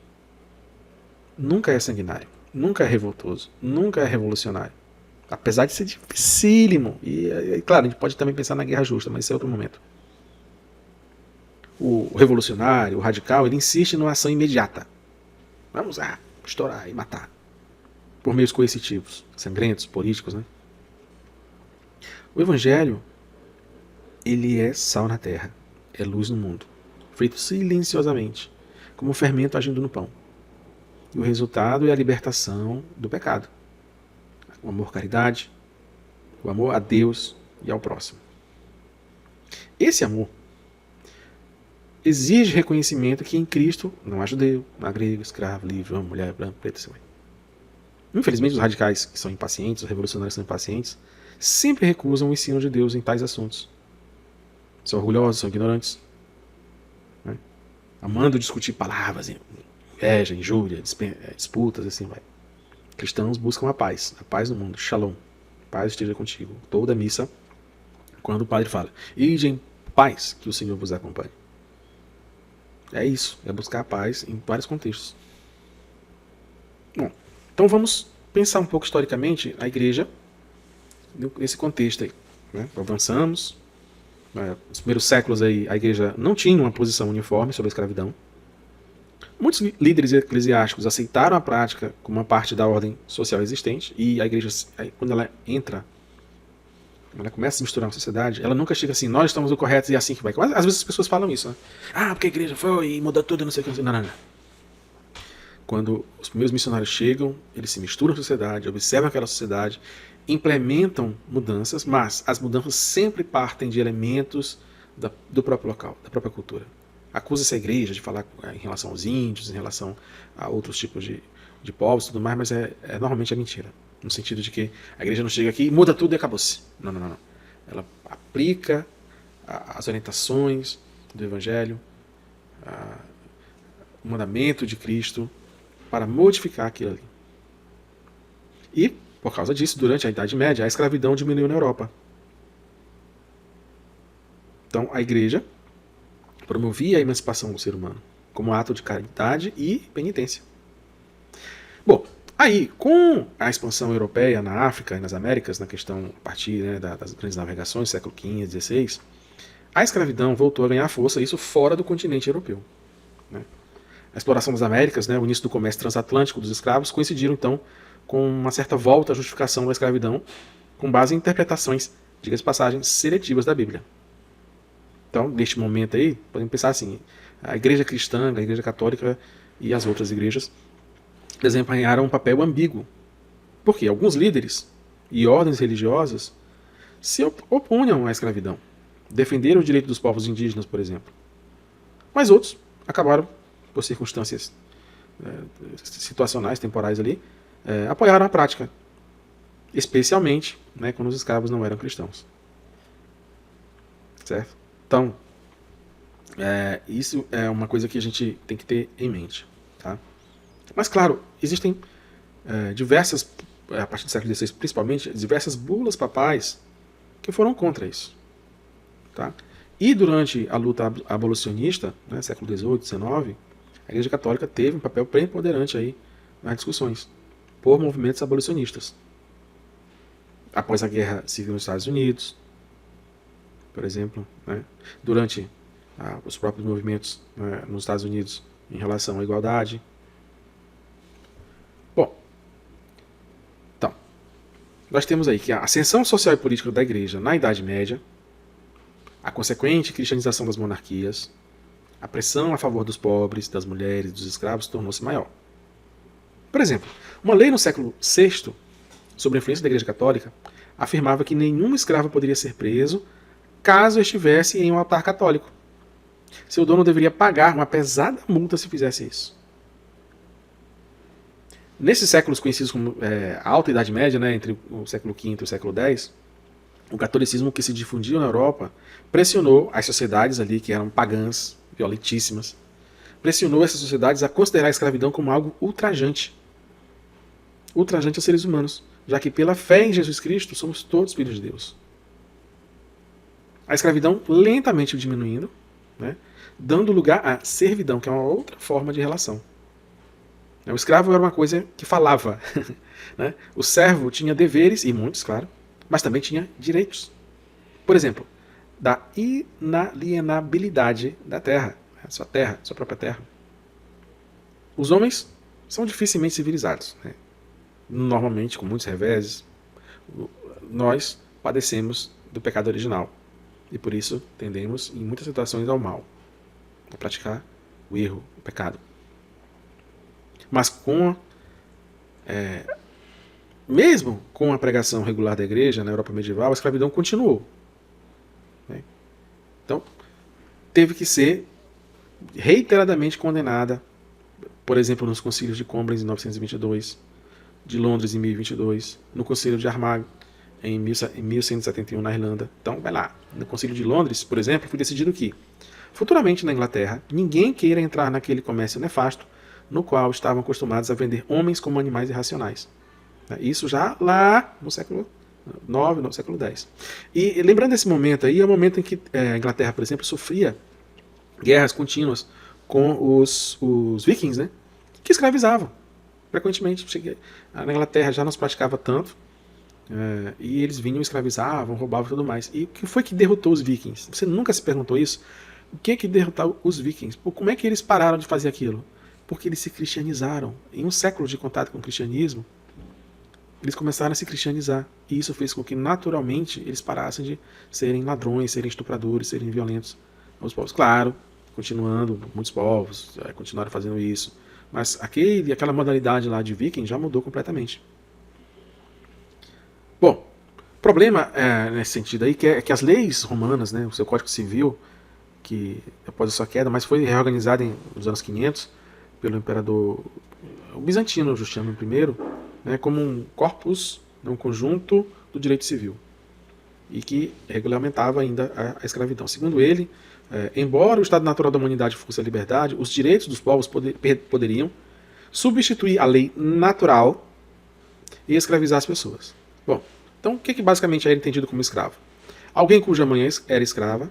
nunca é sanguinário, nunca é revoltoso, nunca é revolucionário. Apesar de ser dificílimo. E claro, a gente pode também pensar na guerra justa, mas esse é outro momento. O revolucionário, o radical, ele insiste numa ação imediata. Vamos lá, estourar e matar. Por meios coercitivos, sangrentos, políticos, né? O evangelho, ele é sal na terra, é luz no mundo, feito silenciosamente, como um fermento agindo no pão. E o resultado é a libertação do pecado. O amor à caridade, o amor a Deus e ao próximo. Esse amor exige reconhecimento que em Cristo não há judeu, não há grego, escravo, livre, homem, mulher, branco, preto, assim. Infelizmente, os radicais que são impacientes, os revolucionários que são impacientes, sempre recusam o ensino de Deus em tais assuntos. São orgulhosos, são ignorantes, né? Amando discutir palavras, inveja, injúria, disputas, assim vai. Cristãos buscam a paz no mundo, shalom. Paz esteja contigo. Toda missa, quando o padre fala, ide em paz, que o Senhor vos acompanhe. É isso, é buscar a paz em vários contextos. Bom, então vamos pensar um pouco historicamente a igreja nesse contexto aí, né? Avançamos. Nos primeiros séculos aí, a igreja não tinha uma posição uniforme sobre a escravidão. Muitos líderes eclesiásticos aceitaram a prática como uma parte da ordem social existente, e a igreja, quando ela entra, ela começa a se misturar na sociedade, ela nunca chega assim, nós estamos no correto e é assim que vai. Mas, às vezes as pessoas falam isso, né? Porque a igreja foi e mudou tudo, não sei o que. Não. Quando os primeiros missionários chegam, eles se misturam na sociedade, observam aquela sociedade, implementam mudanças, mas as mudanças sempre partem de elementos do próprio local, da própria cultura. Acusa-se a igreja de falar em relação aos índios, em relação a outros tipos de povos e tudo mais, mas normalmente é mentira. No sentido de que a igreja não chega aqui e muda tudo e acabou-se. Não. Ela aplica as orientações do Evangelho, o mandamento de Cristo, para modificar aquilo ali. E, por causa disso, durante a Idade Média, a escravidão diminuiu na Europa. Então, a igreja promovia a emancipação do ser humano como ato de caridade e penitência. Bom, aí, com a expansão europeia na África e nas Américas, na questão a partir das grandes navegações, século XV, XVI, a escravidão voltou a ganhar força, isso fora do continente europeu. Né? A exploração das Américas, o início do comércio transatlântico dos escravos, coincidiram então com uma certa volta à justificação da escravidão com base em interpretações, diga-se de passagem, seletivas da Bíblia. Então, neste momento aí, podemos pensar assim, a igreja cristã, a igreja católica e as outras igrejas desempenharam um papel ambíguo. Porque alguns líderes e ordens religiosas se opunham à escravidão, defenderam o direito dos povos indígenas, por exemplo. Mas outros acabaram, por circunstâncias situacionais, temporais ali, apoiaram a prática, especialmente quando os escravos não eram cristãos. Certo? Então, isso é uma coisa que a gente tem que ter em mente. Tá? Mas, claro, existem diversas, a partir do século XVI principalmente, diversas bulas papais que foram contra isso. Tá? E durante a luta abolicionista, século XVIII, XIX, a Igreja Católica teve um papel preponderante aí nas discussões por movimentos abolicionistas. Após a Guerra Civil nos Estados Unidos, por exemplo, durante os próprios movimentos nos Estados Unidos em relação à igualdade. Bom, então, nós temos aí que a ascensão social e política da Igreja na Idade Média, a consequente cristianização das monarquias, a pressão a favor dos pobres, das mulheres e dos escravos tornou-se maior. Por exemplo, uma lei no século VI, sob a influência da Igreja Católica, afirmava que nenhum escravo poderia ser preso caso estivesse em um altar católico. Seu dono deveria pagar uma pesada multa se fizesse isso. Nesses séculos conhecidos como Alta Idade Média, entre o século V e o século X, o catolicismo que se difundiu na Europa pressionou as sociedades ali que eram pagãs, violentíssimas, pressionou essas sociedades a considerar a escravidão como algo ultrajante. Ultrajante aos seres humanos, já que pela fé em Jesus Cristo somos todos filhos de Deus. A escravidão lentamente diminuindo, dando lugar à servidão, que é uma outra forma de relação. O escravo era uma coisa que falava. Né? O servo tinha deveres, e muitos, claro, mas também tinha direitos. Por exemplo, da inalienabilidade da terra, sua própria terra. Os homens são dificilmente civilizados. Né? Normalmente, com muitos reveses, nós padecemos do pecado original. E por isso tendemos, em muitas situações, ao mal, a praticar o erro, o pecado. Mas mesmo com a pregação regular da igreja na Europa medieval, a escravidão continuou. Né? Então, teve que ser reiteradamente condenada, por exemplo, nos concílios de Combres em 922, de Londres em 1022, no concílio de Armagh em 1171 na Irlanda. Então, vai lá. No concílio de Londres, por exemplo, foi decidido que, futuramente na Inglaterra, ninguém queira entrar naquele comércio nefasto no qual estavam acostumados a vender homens como animais irracionais. Isso já lá no século IX, no século X. E lembrando desse momento aí, é o momento em que a Inglaterra, por exemplo, sofria guerras contínuas com os vikings, né, que escravizavam. Frequentemente, na Inglaterra já não se praticava tanto, e eles vinham, escravizavam, roubavam e tudo mais. E o que foi que derrotou os vikings? Você nunca se perguntou isso? O que é que derrotou os vikings? Como é que eles pararam de fazer aquilo? Porque eles se cristianizaram. Em um século de contato com o cristianismo, eles começaram a se cristianizar. E isso fez com que, naturalmente, eles parassem de serem ladrões, serem estupradores, serem violentos aos povos. Claro, continuando, muitos povos continuaram fazendo isso. Mas aquela modalidade lá de viking já mudou completamente. Bom, o problema nesse sentido aí é que as leis romanas, né, o seu Código Civil, que após a sua queda, mas foi reorganizado nos anos 500 pelo imperador bizantino Justiniano I, né, como um corpus, um conjunto do direito civil, e que regulamentava ainda a escravidão. Segundo ele, embora o estado natural da humanidade fosse a liberdade, os direitos dos povos poderiam substituir a lei natural e escravizar as pessoas. Bom, então o que basicamente era entendido como escravo? Alguém cuja mãe era escrava,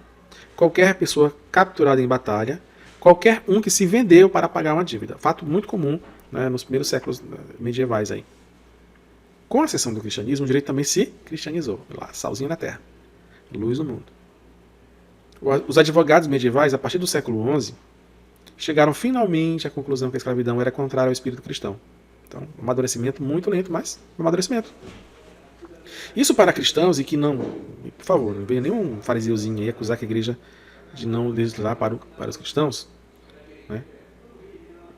qualquer pessoa capturada em batalha, qualquer um que se vendeu para pagar uma dívida. Fato muito comum, né, nos primeiros séculos medievais aí. Com a ascensão do cristianismo, o direito também se cristianizou. Lá, salzinho na terra, luz no mundo. Os advogados medievais, a partir do século XI, chegaram finalmente à conclusão que a escravidão era contrária ao espírito cristão. Então, um amadurecimento muito lento, mas um amadurecimento. Isso para cristãos, e que não, por favor, não venha nenhum fariseuzinho aí acusar que a igreja de não legislar para os cristãos. Né?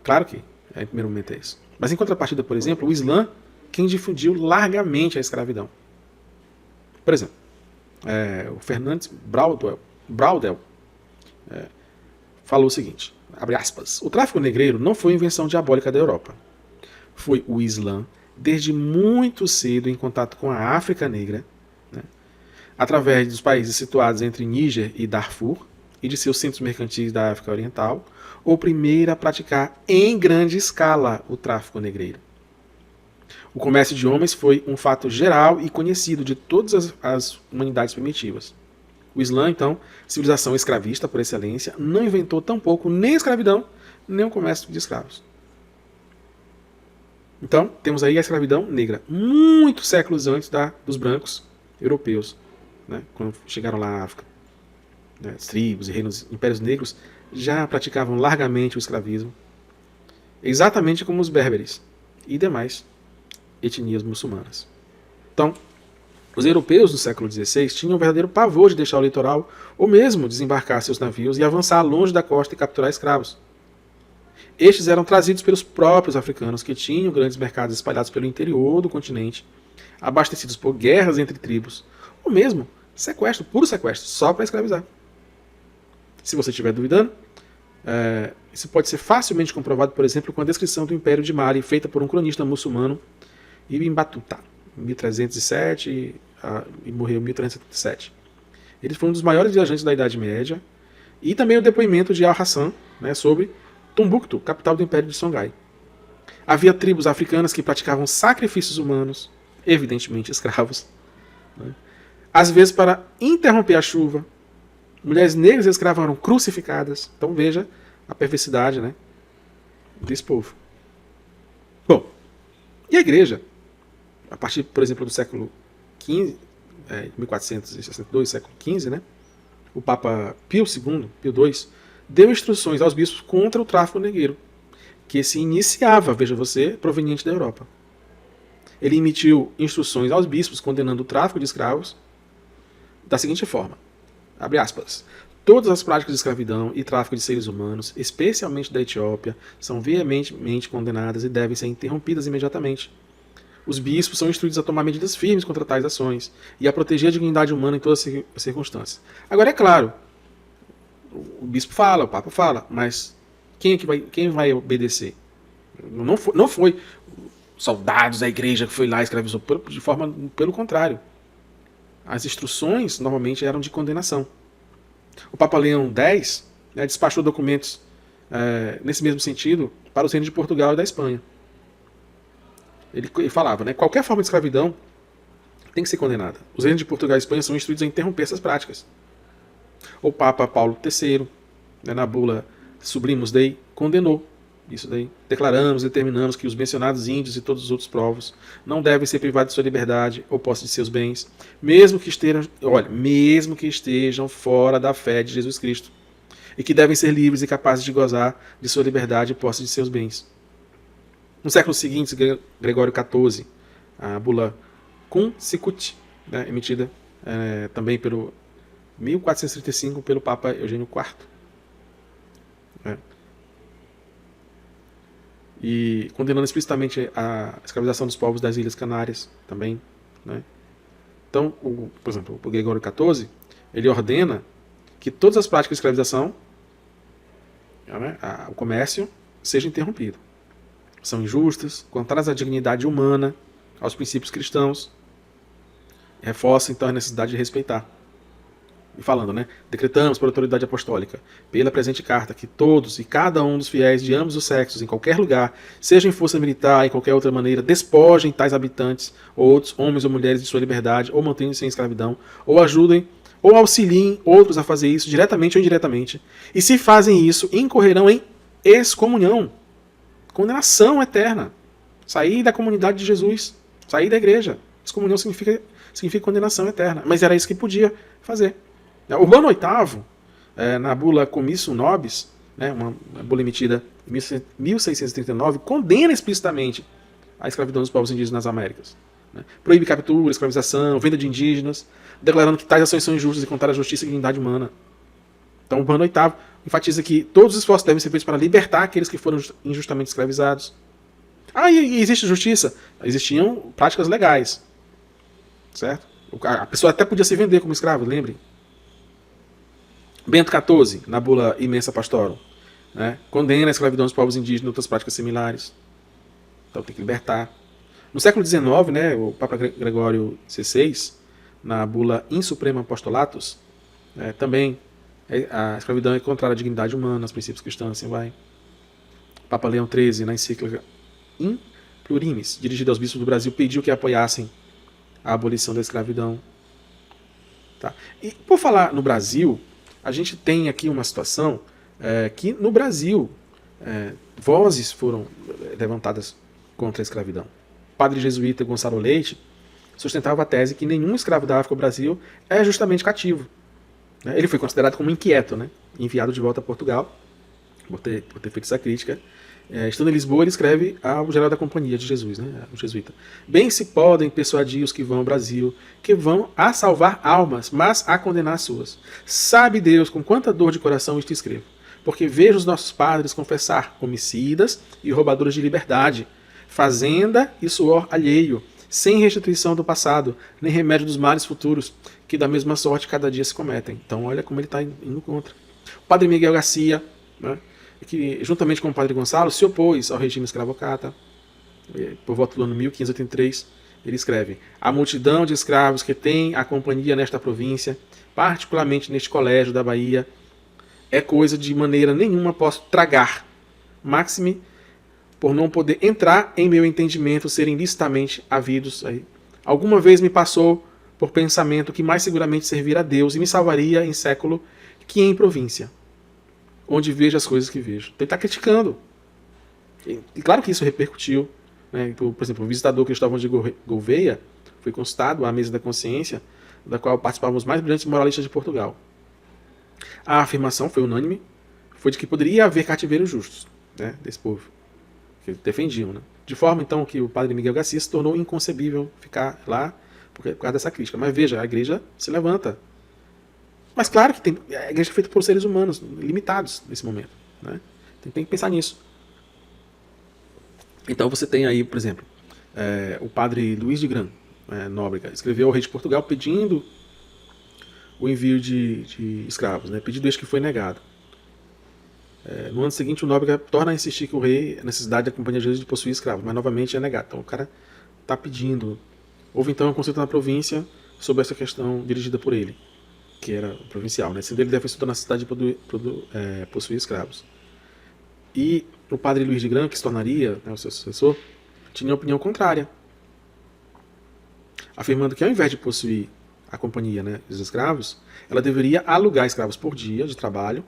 Claro que, em primeiro momento, é isso. Mas em contrapartida, por exemplo, o Islã, quem difundiu largamente a escravidão. Por exemplo, o Fernandes Braudel falou o seguinte, abre aspas, o tráfico negreiro não foi invenção diabólica da Europa. Foi o Islã, desde muito cedo em contato com a África Negra, né, através dos países situados entre Níger e Darfur, e de seus centros mercantis da África Oriental, o primeiro a praticar em grande escala o tráfico negreiro. O comércio de homens foi um fato geral e conhecido de todas as humanidades primitivas. O Islã, então, civilização escravista por excelência, não inventou tampouco nem a escravidão, nem o comércio de escravos. Então, temos aí a escravidão negra, muitos séculos antes dos brancos europeus, né, quando chegaram lá à África. Né, as tribos e reinos, impérios negros já praticavam largamente o escravismo, exatamente como os berberes e demais etnias muçulmanas. Então, os europeus do século XVI tinham um verdadeiro pavor de deixar o litoral ou mesmo desembarcar seus navios e avançar longe da costa e capturar escravos. Estes eram trazidos pelos próprios africanos, que tinham grandes mercados espalhados pelo interior do continente, abastecidos por guerras entre tribos, ou mesmo sequestro, puro sequestro, só para escravizar. Se você estiver duvidando, isso pode ser facilmente comprovado, por exemplo, com a descrição do Império de Mali, feita por um cronista muçulmano, Ibn Battuta, em 1307 e morreu em 1377. Ele foi um dos maiores viajantes da Idade Média, e também o depoimento de Al-Hassan, né, sobre Tombuctu, capital do Império de Songhai. Havia tribos africanas que praticavam sacrifícios humanos, evidentemente escravos, né, às vezes para interromper a chuva. Mulheres negras e escravas eram crucificadas. Então veja a perversidade, né, desse povo. E a igreja, a partir, por exemplo, do século XV, 1462, século XV, né, o Papa Pio II, Pio II, deu instruções aos bispos contra o tráfico negreiro, que se iniciava, veja você, proveniente da Europa. Ele emitiu instruções aos bispos condenando o tráfico de escravos da seguinte forma, abre aspas, todas as práticas de escravidão e tráfico de seres humanos, especialmente da Etiópia, são veementemente condenadas e devem ser interrompidas imediatamente. Os bispos são instruídos a tomar medidas firmes contra tais ações e a proteger a dignidade humana em todas as circunstâncias. Agora, é claro, o bispo fala, o papa fala, mas quem vai obedecer? Não foi soldados da igreja que foi lá e escravizou, pelo contrário. As instruções normalmente eram de condenação. O Papa Leão X, né, despachou documentos nesse mesmo sentido para os reinos de Portugal e da Espanha. Ele falava, né, qualquer forma de escravidão tem que ser condenada. Os reinos de Portugal e Espanha são instruídos a interromper essas práticas. O Papa Paulo III, né, na bula Sublimus Dei, condenou isso daí. Declaramos e determinamos que os mencionados índios e todos os outros povos não devem ser privados de sua liberdade ou posse de seus bens, mesmo que estejam fora da fé de Jesus Cristo, e que devem ser livres e capazes de gozar de sua liberdade e posse de seus bens. No século seguinte, Gregório XIV, a bula Cum Sicut, né, emitida também pelo 1435 pelo Papa Eugênio IV. E condenando explicitamente a escravização dos povos das Ilhas Canárias também. Né? Então, por exemplo, o Gregório XIV, ele ordena que todas as práticas de escravização, né, o comércio, seja interrompido. São injustas, contrárias à dignidade humana, aos princípios cristãos, reforça então a necessidade de respeitar. E falando, né? Decretamos por autoridade apostólica, pela presente carta, que todos e cada um dos fiéis de ambos os sexos, em qualquer lugar, seja em força militar, em qualquer outra maneira, despojem tais habitantes, ou outros, homens ou mulheres, de sua liberdade, ou mantenham-se em escravidão, ou ajudem, ou auxiliem outros a fazer isso, diretamente ou indiretamente. E se fazem isso, incorrerão em excomunhão, condenação eterna. Sair da comunidade de Jesus, sair da igreja. Excomunhão significa condenação eterna. Mas era isso que podia fazer. Urbano VIII, na bula Comissum Nobis, né, uma bula emitida em 1639, condena explicitamente a escravidão dos povos indígenas nas Américas. Né? Proíbe captura, escravização, venda de indígenas, declarando que tais ações são injustas e contrárias à justiça e dignidade humana. Então, Urbano VIII enfatiza que todos os esforços devem ser feitos para libertar aqueles que foram injustamente escravizados. E existe justiça? Existiam práticas legais. Certo? A pessoa até podia se vender como escravo, lembrem. Bento XIV, na bula Immensa Pastorum, né, condena a escravidão dos povos indígenas e outras práticas similares. Então tem que libertar. No século XIX, né, o Papa Gregório XVI, na bula In Suprema Apostolatus, também a escravidão é contrária à dignidade humana, aos princípios cristãos, assim vai. Papa Leão XIII, na encíclica In Plurimis, dirigida aos bispos do Brasil, pediu que apoiassem a abolição da escravidão. Tá? E por falar no Brasil, a gente tem aqui uma situação que no Brasil vozes foram levantadas contra a escravidão. O padre jesuíta Gonçalo Leite sustentava a tese que nenhum escravo da África ao Brasil é justamente cativo. Ele foi considerado como inquieto, né? Enviado de volta a Portugal, por ter feito essa crítica. Estando em Lisboa, ele escreve ao geral da Companhia de Jesus, né, o jesuíta. Bem se podem persuadir os que vão ao Brasil, que vão a salvar almas, mas a condenar as suas. Sabe Deus com quanta dor de coração isto escrevo, porque vejo os nossos padres confessar homicidas e roubadores de liberdade, fazenda e suor alheio, sem restituição do passado, nem remédio dos males futuros, que da mesma sorte cada dia se cometem. Então olha como ele está indo contra. O padre Miguel Garcia, né, que juntamente com o padre Gonçalo se opôs ao regime escravocrata. Por volta do ano 1583, ele escreve: a multidão de escravos que tem a companhia nesta província, particularmente neste colégio da Bahia, é coisa de maneira nenhuma posso tragar, máxime por não poder entrar em meu entendimento serem licitamente havidos. Alguma vez me passou por pensamento que mais seguramente servir a Deus e me salvaria em século que em província, onde vejo as coisas que vejo. Ele está criticando. E claro que isso repercutiu, né? Por exemplo, o visitador Cristóvão de Gouveia foi consultado à mesa da consciência, da qual participavam os mais brilhantes moralistas de Portugal. A afirmação foi unânime, foi de que poderia haver cativeiros justos, né, desse povo, que defendiam, né? De forma, então, que o padre Miguel Garcia se tornou inconcebível ficar lá por causa dessa crítica. Mas veja, a igreja se levanta. Mas claro que a igreja é feita por seres humanos, limitados nesse momento, né? Tem que pensar nisso. Então você tem aí, por exemplo, o padre Luís de Gran, Nóbrega, escreveu ao rei de Portugal pedindo o envio de escravos, né? Pedido este que foi negado. No ano seguinte, o Nóbrega torna a insistir que o rei, a necessidade da Companhia de Jesus de possuir escravos, mas novamente é negado. Então o cara está pedindo. Houve então um conselho na província sobre essa questão dirigida por ele, que era o provincial, né? Sendo ele defensor da necessidade de possuir escravos. E o padre Luís de Gran, que se tornaria, né, o seu sucessor, tinha opinião contrária, afirmando que ao invés de possuir a companhia, né, dos escravos, ela deveria alugar escravos por dia de trabalho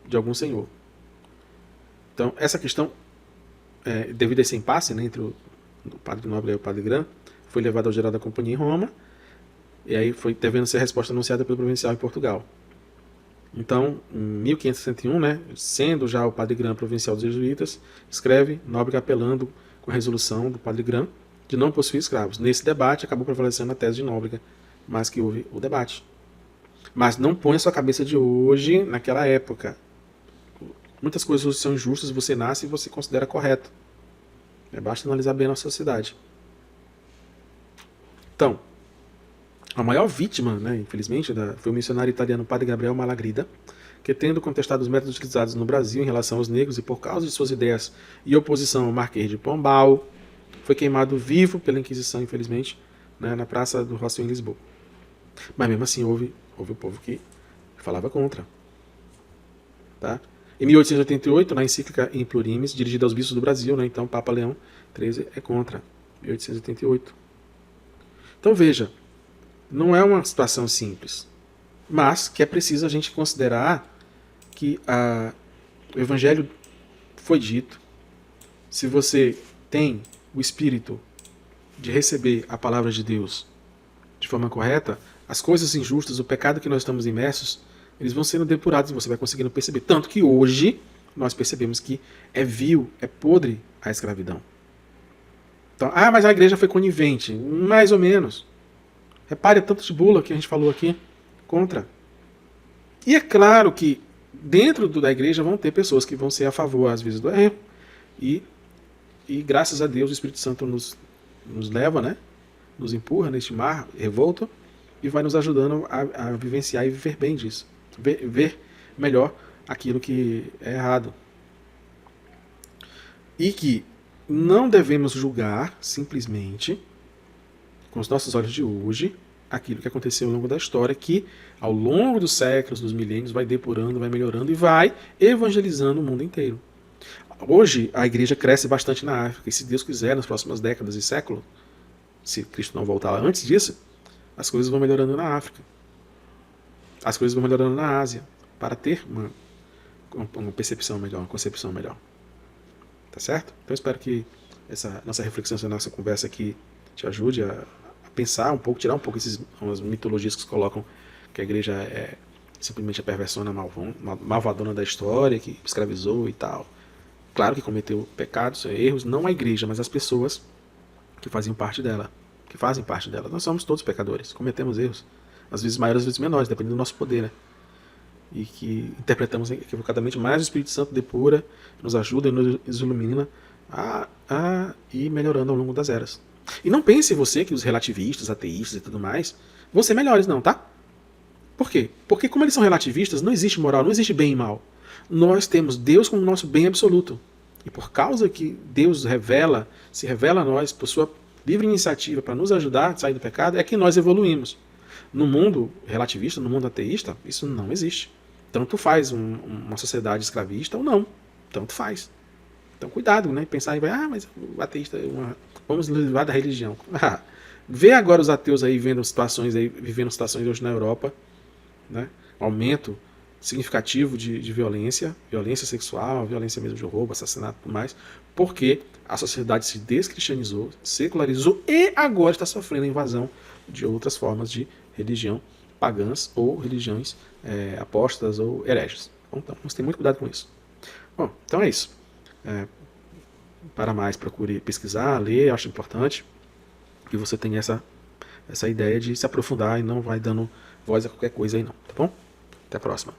de algum senhor. Então, essa questão, devido a esse impasse, né, entre o padre Nóbrega e o padre Gran, foi levada ao geral da companhia em Roma, e aí foi devendo ser a resposta anunciada pelo provincial em Portugal. Então, em 1561, né, sendo já o padre Gran provincial dos jesuítas, escreve Nóbrega apelando com a resolução do padre Gran de não possuir escravos. Nesse debate, acabou prevalecendo a tese de Nóbrega, mas que houve o debate. Mas não põe a sua cabeça de hoje naquela época. Muitas coisas hoje são injustas, você nasce e você considera correto. Basta analisar bem a nossa sociedade. Então, a maior vítima, né, infelizmente, foi o missionário italiano padre Gabriel Malagrida, que, tendo contestado os métodos utilizados no Brasil em relação aos negros e por causa de suas ideias e oposição ao Marquês de Pombal, foi queimado vivo pela Inquisição, infelizmente, né, na Praça do Rossio, em Lisboa. Mas mesmo assim houve o povo que falava contra. Tá? Em 1888, na encíclica In Plurimis, dirigida aos bispos do Brasil, né, então Papa Leão XIII é contra. 1888. Então veja, não é uma situação simples, mas que é preciso a gente considerar que o Evangelho foi dito. Se você tem o espírito de receber a palavra de Deus de forma correta, as coisas injustas, o pecado que nós estamos imersos, eles vão sendo depurados e você vai conseguindo perceber. Tanto que hoje nós percebemos que é vil, é podre a escravidão. Então, mas a igreja foi conivente. Mais ou menos. Repare tanto de bula que a gente falou aqui contra. E é claro que dentro da igreja vão ter pessoas que vão ser a favor, às vezes, do erro. E graças a Deus o Espírito Santo nos leva, né? Nos empurra neste mar revolto e vai nos ajudando a vivenciar e viver bem disso. Ver melhor aquilo que é errado. E que não devemos julgar simplesmente com os nossos olhos de hoje aquilo que aconteceu ao longo da história, que ao longo dos séculos, dos milênios, vai depurando, vai melhorando e vai evangelizando o mundo inteiro. Hoje a igreja cresce bastante na África, e se Deus quiser, nas próximas décadas e séculos, se Cristo não voltar lá antes disso, as coisas vão melhorando na África. As coisas vão melhorando na Ásia, para ter uma percepção melhor, uma concepção melhor. Tá certo? Então eu espero que essa nossa reflexão, essa nossa conversa aqui te ajude a pensar um pouco, tirar um pouco umas mitologias que se colocam que a igreja é simplesmente a perversona malvadona da história, que escravizou e tal. Claro que cometeu pecados, erros, não a igreja, mas as pessoas que faziam parte dela, que fazem parte dela. Nós somos todos pecadores, cometemos erros, às vezes maiores, às vezes menores, dependendo do nosso poder, né? E que interpretamos equivocadamente, mas o Espírito Santo depura, nos ajuda e nos ilumina a ir melhorando ao longo das eras. E não pense você que os relativistas, ateístas e tudo mais vão ser melhores, não, tá? Por quê? Porque como eles são relativistas, não existe moral, não existe bem e mal. Nós temos Deus como nosso bem absoluto. E por causa que Deus se revela a nós por sua livre iniciativa para nos ajudar a sair do pecado, é que nós evoluímos. No mundo relativista, no mundo ateísta, isso não existe. Tanto faz uma sociedade escravista ou não. Tanto faz. Então cuidado, né? Pensar em mas o ateísta vamos nos livrar da religião. Vê agora os ateus aí vivendo situações hoje na Europa, né? Aumento significativo de violência, violência sexual, violência mesmo de roubo, assassinato e tudo mais, porque a sociedade se descristianizou, secularizou e agora está sofrendo a invasão de outras formas de religião pagãs ou religiões apostas ou hereges. Então, vamos ter muito cuidado com isso. Bom, então é isso. Para mais, procure pesquisar, ler, eu acho importante que você tenha essa ideia de se aprofundar e não vai dando voz a qualquer coisa aí não, tá bom? Até a próxima.